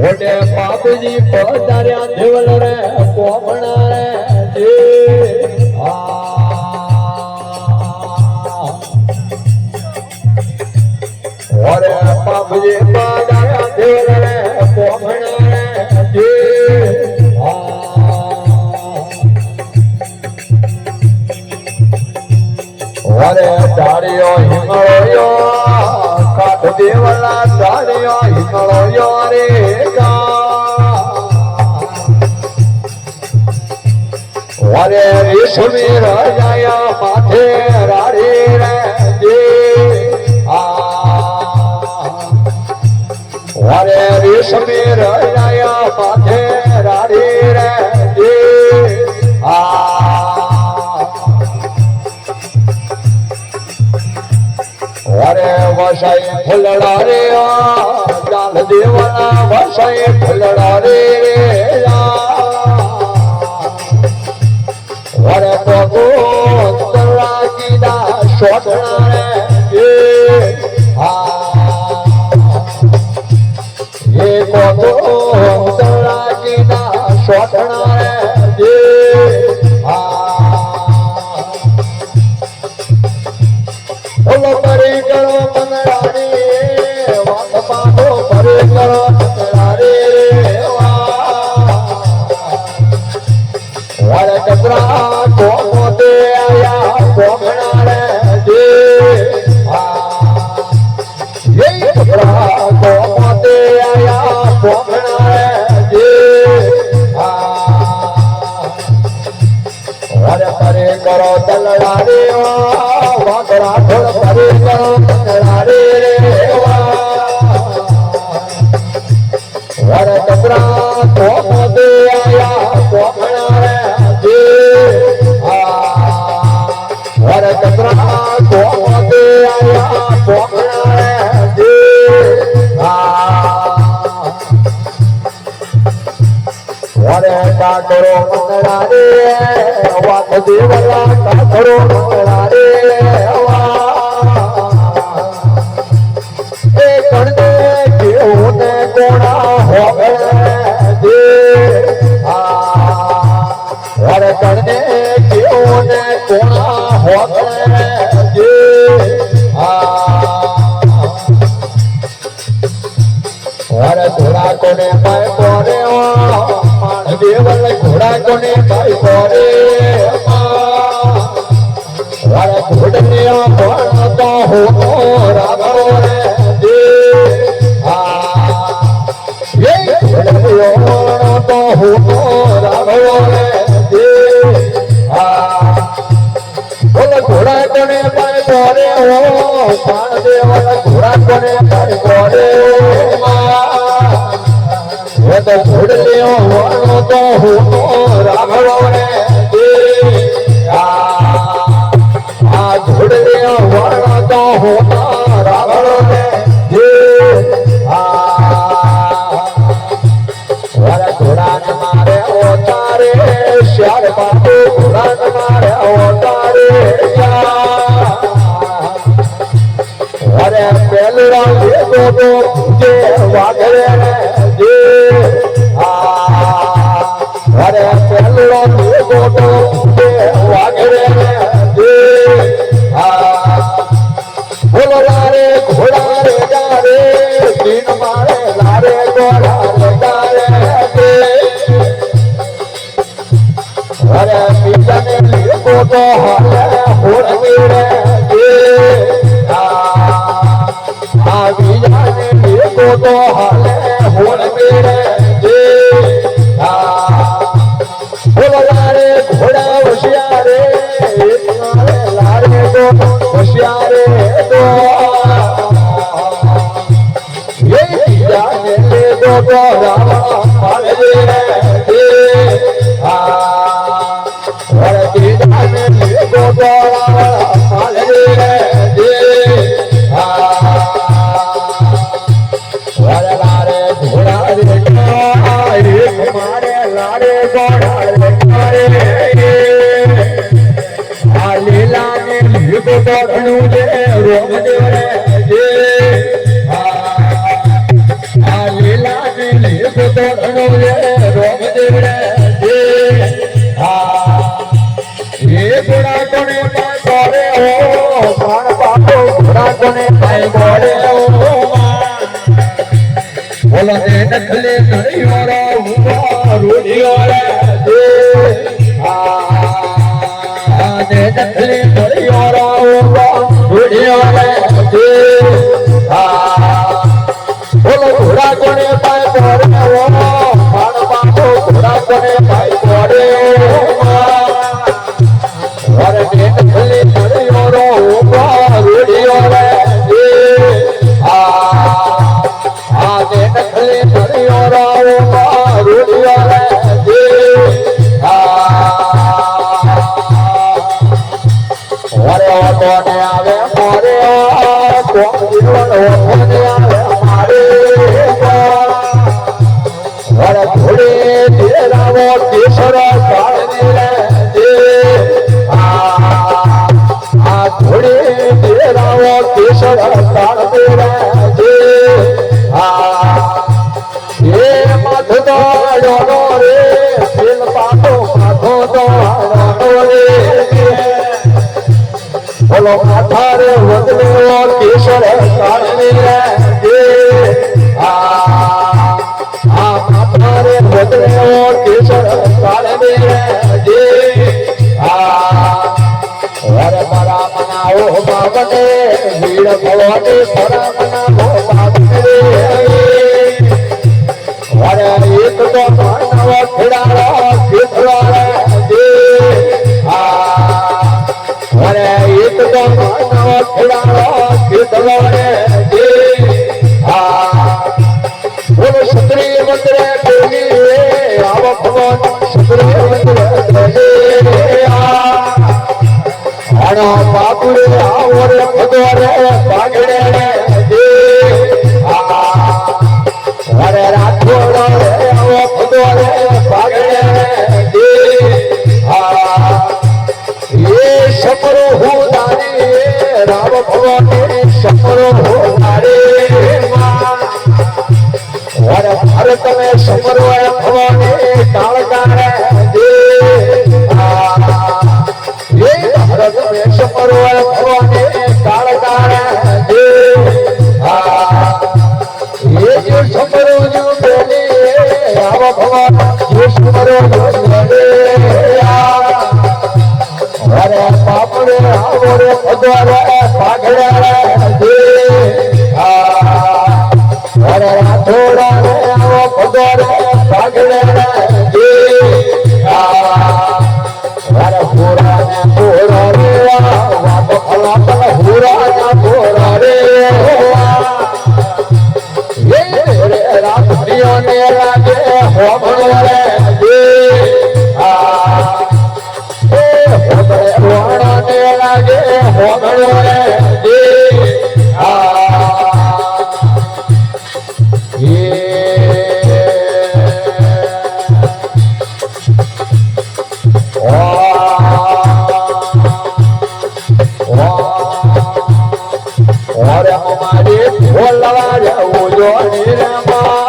મોટે બાપજી પધાર્યા દેવલ રે કોમણા રે જે ઓરે બાપજી પધાર્યા દેવલ રે કોમણા રે જે ઓરે તાળીઓ હિમળો કાઠ દેવલા તાળીઓ હિમળો રે ઓરે રેશમી રાજાયા માથે રાડી રે જે ઓરે રેશમી રાજાયા માથે રાડી રે જે અરે વસાઈ ફૂલડા રે જાલ દેવના વસાઈ ફૂલડા રે અરે પ્રભુ તરાકીના શોધણા રે એ પ્રભુ તરાકીના શોધણા રે પરી કરો મંગળારી વાત પાડો પરી કરો મંગળારી વારે કતરા કોમો દે આયા કોમણા રે જે એ કતરા કોમો દે આયા કોમણા રે જે વારે પરી કરો દલડારી વાગરા ઢોળ પરી કરો મંગળારી રે વારે કતરા કોમો દે આયા કોમણા રે જે વારે કતરા કોમો દે આયા કોમણા રે જે વારે કાકરો મંગળારી વાત દેવલા કાકરો મંગળારી એ કણને કેવું ને કોણા હોવે જે વારે કણને કેવું ને કોણા હોવે જે વારે થોડા કોને પાય કોને દેવલ ઘોડા કોને પાય કોને વારે ઘોડને પણ તો હોતો રાગો રે જે એ ઘોડને તો હોતો રાગો રે જે બોલ ઘોડા કોને પાય કોને હો પણ દેવલ ઘોડા કોને પાય કોને એ તો ઘોડને વણો તો હોતો રાગો રે જે ઘોડને વણો તો હોતો રાગો રે જે વારે ઘોડાને મારે ઓતારે શ્યાર બાપુ ઘોડાને મારે ઓતારે વારે પેલું લેતો તો જે વાગરે રે જે વારે પેલું લેતો તો જે વાગરે રે જે બોલો લારે ઘોડા રે જારે દીન મારે લારે ઘોડા રે જારે અરે બીજાને લેતો તો હાલે હોળવી રે જે બીજાને લેતો તો હાલે હોળવી રે જે બોલો લારે ઘોડા હોશિયારે લારે તો હોશિયારે તો એ બીજાને લેતો તો રાવણ પાડે રે જે અરે બીજાને લેતો તો રાવણ પાડે રે જે અરે લારે ઘોડા રે મારે લારે ઘોડા રે આ લીલા ને લીધો તો ઘણું છે રોમ દેવ રે જે આ લીલા ને લીધો રે એ ઘોડા કોને પાય ગોરે ઓ માણ બાપો ઘોડા કોને પાય ગોરે ઓ બોલો ને નખલે નળિયો રો ઉભા રૂડિયો રે ને નખલે નળિયો રો ઉભા રૂડિયો રે બોલો ઘોડા કોને પાય ગોરે ઓ માણ બાપો ઘોડા કોને પાય ગોરે અરે ને નખલે નળિયો રો ઉભા રૂડિયો રે નખલે નળિયો રો ઉભા રૂડિયો રે અરે ઓટોને આવે મોરે કોણ જીવન ઓટોને આવે મારે અરે ઘોડે તેરાવો કેસર કાળની રે ઘોડે તેરાવો કેસર કાળની રે એ માથો દોડો રે દિલ પાટો માથો દોડો રે બોલો માથા રે વદલો કેસર કાળની રે માથા રે વદલો કેસર કાળની રે અરે મારા મનાવો બાબને વીર ભવને મારા મનાવો બાબને અરે એક તો માનવ ખેડાળો ખેતરો અરે એક તો માનવ ખેડાળો ખેતરો બોલો ક્ષત્રિય મંત્ર બોલી આવ ભગવાન ક્ષત્રિય મંત્ર આનો બાપુરે આવો રે ભગવાન પાગડે અરે રાખોડો રે આવો ભગવાન પાગડે એ સપરો હું દાની રામ ભગવાન સપરો હું મારે અરે ભારત મેં સપરો ભગવાન કાળકારે ભારત મેં સપરો ભગવાન કાળકારે ये जो सपरो जो बेले आवा भगवान जो सपरो जो बेले अरे बाप रे आवो रे भगवान पागड़ा दे अरे राठोड़ा रे आवो भगवान पागड़ा दे अरे पूरा रे वाप फला फला पूरा ना पूरा रे रात्रियों ने लागे होबड़ो रे होबड़ो ने लागे होबड़ो रे और हमारे भोला रे वो जो रे